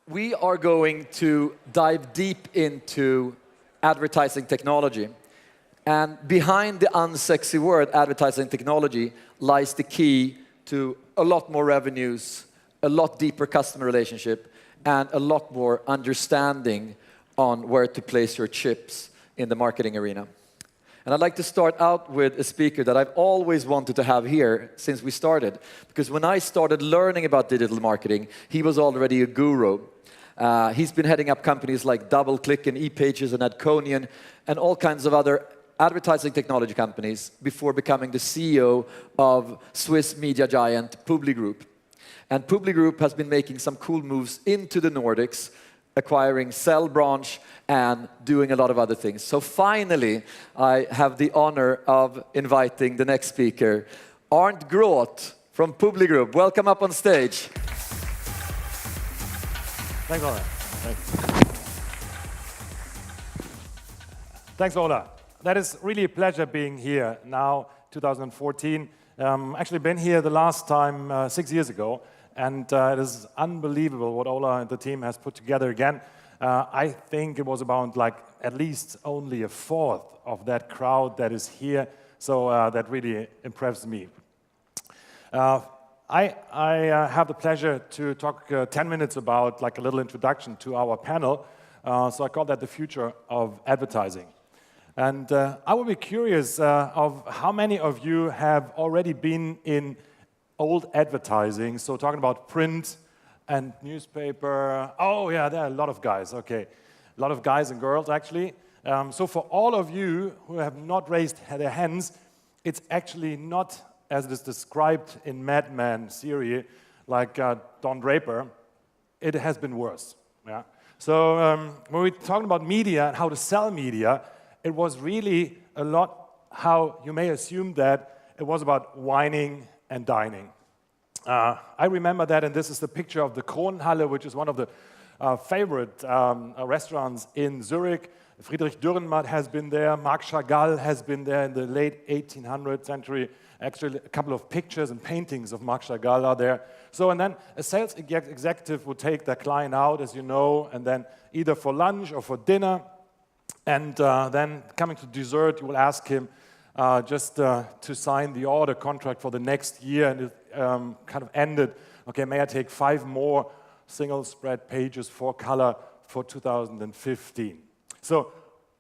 we are going to dive deep into advertising technology. And behind the unsexy word, advertising technology, lies the key to a lot more revenues, a lot deeper customer relationship, and a lot more understanding on where to place your chips in the marketing arena. And I'd like to start out with a speaker that I've always wanted to have here since we started. Because when I started learning about digital marketing, he was already a guru. He's been heading up companies like DoubleClick and ePages and Adconian and all kinds of other advertising technology companies before becoming the CEO of Swiss media giant Publi Group. And Publi Group has been making some cool moves into the Nordics, acquiring Cell Branch and doing a lot of other things. So finally, I have the honor of inviting the next speaker, Arndt Groth from Publi Group. Welcome up on stage. Thanks, Ola. Thanks, Ola. That is really a pleasure being here now, 2014. Actually been here the last time 6 years ago. And it is unbelievable what Ola and the team has put together again. I think it was about at least only a fourth of that crowd that is here. So that really impresses me. I have the pleasure to talk 10 minutes about a little introduction to our panel. So I call that the future of advertising. And I would be curious of how many of you have already been in old advertising, so talking about print and newspaper. Oh yeah, there are a lot of guys, okay. A lot of guys and girls, actually. So for all of you who have not raised their hands, it's actually not as it is described in Mad Men series, like Don Draper. It has been worse, yeah. So when we're talking about media and how to sell media, it was really a lot how you may assume that it was about whining and dining. I remember that, and this is the picture of the Kronhalle, which is one of the favorite restaurants in Zurich. Friedrich Dürrenmatt has been there, Marc Chagall has been there in the late 1800th century. Actually, a couple of pictures and paintings of Marc Chagall are there. So, and then a sales executive would take their client out, as you know, and then either for lunch or for dinner. And then coming to dessert, you will ask him just to sign the order contract for the next year, and it kind of ended, okay, may I take 5 more single spread pages for color for 2015. So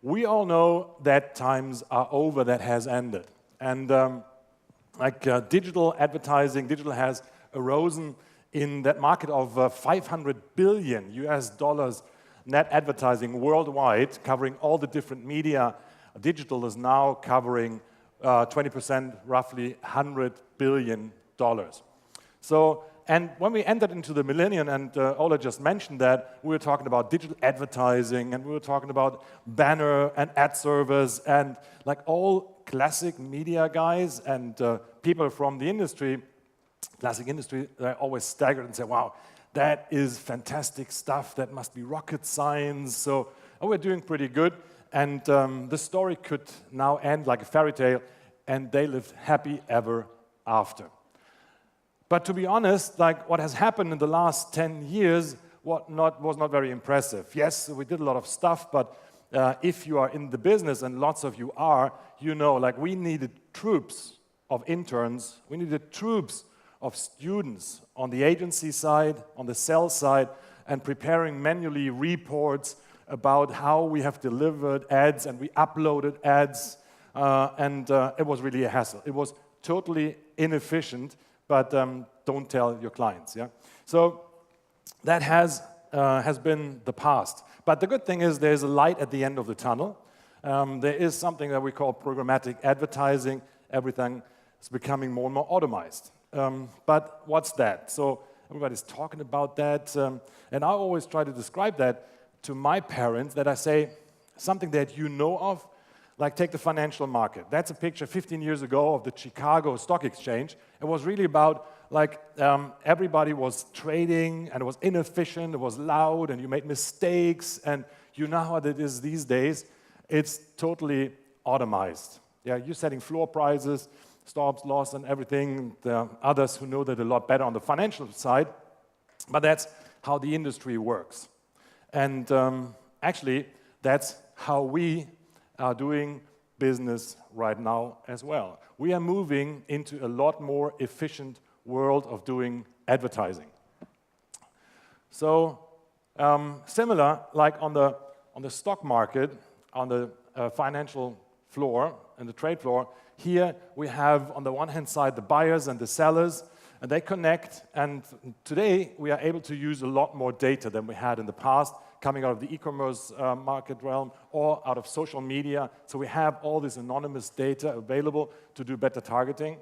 we all know that times are over, that has ended. And digital advertising, digital has arisen in that market of 500 billion US dollars net advertising worldwide, covering all the different media. Digital is now covering 20%, roughly $100 billion. So, and when we entered into the millennium, and Ola just mentioned that, we were talking about digital advertising, and we were talking about banner and ad servers, and all classic media guys and people from the industry, classic industry, they're always staggered and say, wow, that is fantastic stuff, that must be rocket science. So we're doing pretty good. And the story could now end like a fairy tale, and they lived happy ever after. But to be honest, what has happened in the last 10 years was not very impressive. Yes, we did a lot of stuff, but if you are in the business, and lots of you are, you know, we needed troops of interns, we needed troops of students on the agency side, on the sales side, and preparing manually reports about how we have delivered ads, and we uploaded ads, and it was really a hassle. It was totally inefficient, but don't tell your clients, yeah? So that has been the past. But the good thing is there's a light at the end of the tunnel. There is something that we call programmatic advertising. Everything is becoming more and more automized. But what's that? So everybody's talking about that, and I always try to describe that to my parents, that I say something that you know of, take the financial market. That's a picture 15 years ago of the Chicago Stock Exchange. It was really about everybody was trading, and it was inefficient, it was loud, and you made mistakes, and you know how it is these days. It's totally automized. Yeah, you're setting floor prices, stops, loss, and everything. There are others who know that a lot better on the financial side, but that's how the industry works. And actually, that's how we are doing business right now as well. We are moving into a lot more efficient world of doing advertising. So similar, like on the stock market, on the financial floor and the trade floor, here we have on the one hand side the buyers and the sellers, and they connect, and today we are able to use a lot more data than we had in the past, coming out of the e-commerce market realm or out of social media. So we have all this anonymous data available to do better targeting.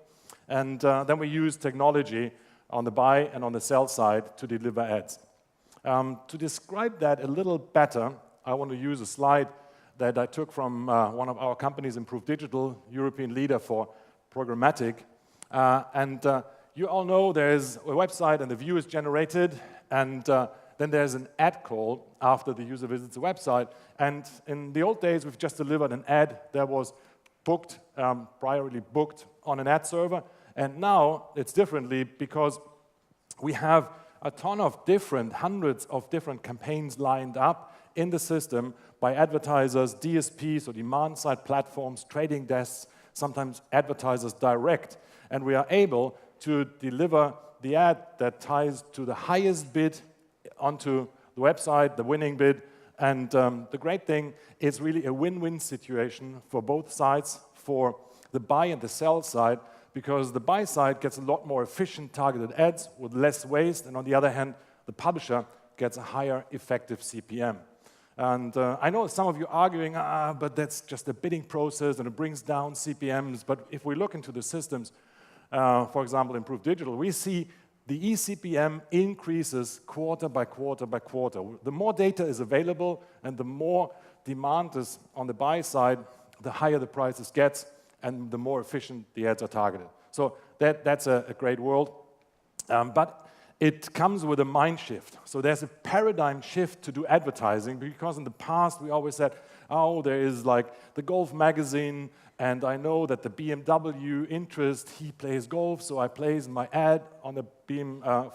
And then we use technology on the buy and on the sell side to deliver ads. To describe that a little better, I want to use a slide that I took from one of our companies, Improved Digital, European leader for programmatic. You all know there's a website and the view is generated, and then there's an ad call after the user visits the website. And in the old days, we've just delivered an ad that was booked, priorly booked on an ad server. And now it's differently because we have a ton of hundreds of different campaigns lined up in the system by advertisers, DSPs or demand-side platforms, trading desks, sometimes advertisers direct. And we are able to deliver the ad that ties to the highest bid onto the website, the winning bid. And the great thing is really a win-win situation for both sides, for the buy and the sell side, because the buy side gets a lot more efficient targeted ads with less waste, and on the other hand, the publisher gets a higher effective CPM. And I know some of you arguing, but that's just a bidding process and it brings down CPMs. But if we look into the systems, for example, Improved Digital, we see the eCPM increases quarter by quarter by quarter. The more data is available and the more demand is on the buy side, the higher the prices get and the more efficient the ads are targeted. So that's a great world. But it comes with a mind shift. So there's a paradigm shift to do advertising, because in the past we always said, oh, there is like the golf magazine, and I know that the BMW interest, he plays golf, so I place my ad on the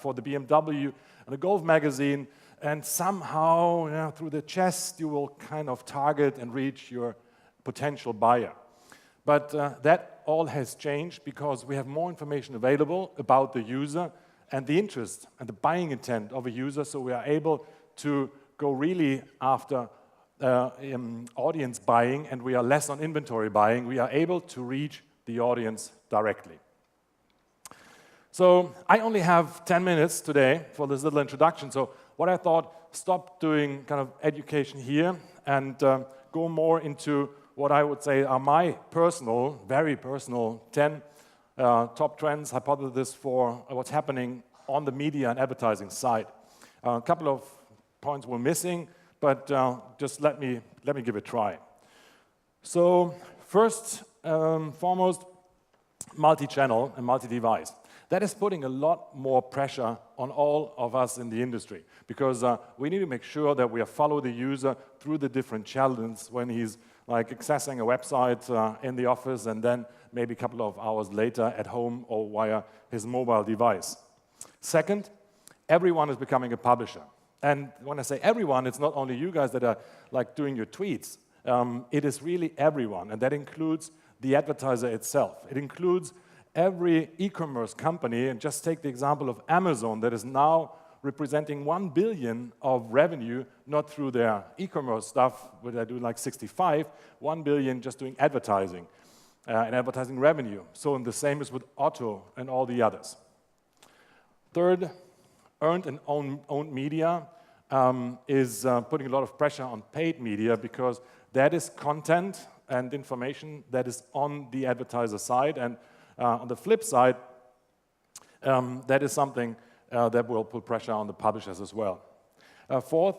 for the BMW and the golf magazine, and somehow through the chest you will kind of target and reach your potential buyer. But that all has changed because we have more information available about the user and the interest and the buying intent of a user, so we are able to go really after audience buying, and we are less on inventory buying. We are able to reach the audience directly. So I only have 10 minutes today for this little introduction, so what I thought, stop doing kind of education here and go more into what I would say are my personal, very personal 10 top trends, hypothesis for what's happening on the media and advertising side. A couple of points were missing, but just let me give it a try. So first, foremost, multi-channel and multi-device. That is putting a lot more pressure on all of us in the industry, because we need to make sure that we follow the user through the different channels when he's like accessing a website in the office and then maybe a couple of hours later at home or via his mobile device. Second, everyone is becoming a publisher. And when I say everyone, it's not only you guys that are like doing your tweets. It is really everyone, and that includes the advertiser itself. It includes every e-commerce company, and just take the example of Amazon that is now representing 1 billion of revenue, not through their e-commerce stuff, where they do like 65, 1 billion just doing advertising and advertising revenue. So and the same is with Otto and all the others. Third, earned and owned media is putting a lot of pressure on paid media, because that is content and information that is on the advertiser side, and on the flip side, that is something that will put pressure on the publishers as well. Fourth,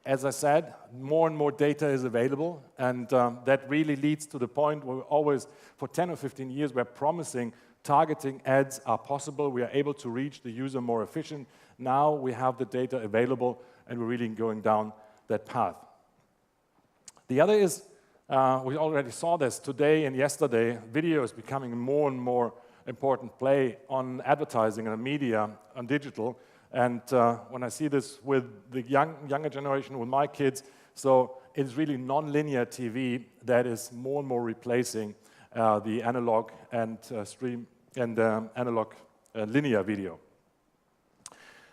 as I said, more and more data is available, and that really leads to the point where always, for 10 or 15 years, we're promising targeting ads are possible. We are able to reach the user more efficient. Now we have the data available, and we're really going down that path. The other is, we already saw this today and yesterday, video is becoming more and more important play on advertising and media, on digital. And when I see this with the younger generation, with my kids, so it's really non-linear TV that is more and more replacing the analog and analog linear video.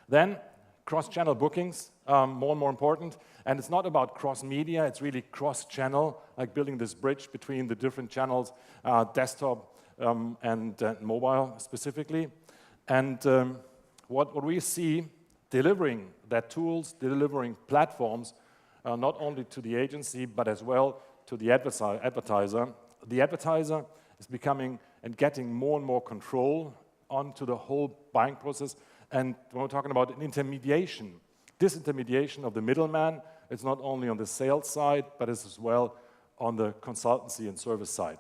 Then cross-channel bookings, more and more important. And it's not about cross-media, it's really cross-channel, like building this bridge between the different channels, desktop and mobile specifically. And what we see delivering that tools, delivering platforms, not only to the agency, but as well to the advertiser. The advertiser is becoming and getting more and more control onto the whole buying process. And when we're talking about an disintermediation of the middleman, it's not only on the sales side, but it's as well on the consultancy and service side.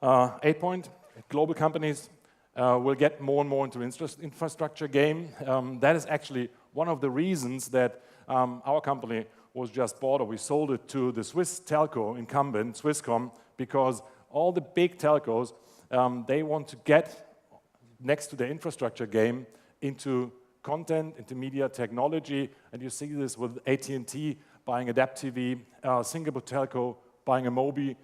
8 point, global companies will get more and more into infrastructure game. That is actually one of the reasons that our company was just bought, or we sold it to the Swiss telco incumbent, Swisscom, because all the big telcos, they want to get next to the infrastructure game into content, into media technology, and you see this with AT&T buying Adapt TV, Singapore telco buying a mobile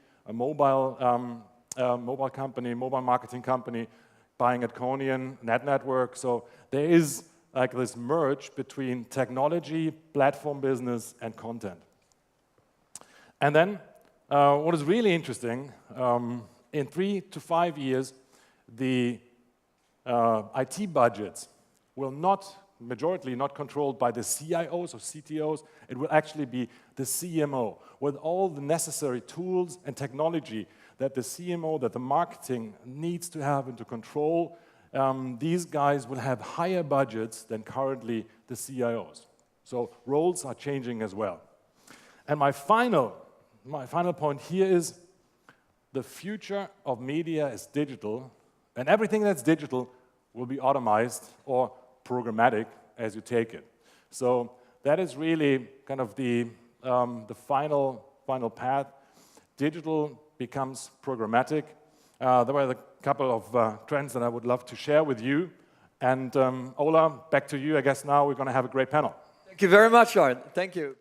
company, mobile marketing company, buying Adconian, NetNetwork. So there is like this merge between technology, platform business, and content. And then what is really interesting, in 3 to 5 years, the IT budgets will majority not controlled by the CIOs or CTOs. It will actually be the CMO with all the necessary tools and technology that the CMO, that the marketing needs to have and to control. These guys will have higher budgets than currently the CIOs. So roles are changing as well. And my final point here is the future of media is digital, and everything that's digital will be automized or programmatic as you take it. So that is really kind of the final path. Digital becomes programmatic. There were a couple of trends that I would love to share with you. And Ola, back to you. I guess now we're going to have a great panel. Thank you very much, Arndt. Thank you.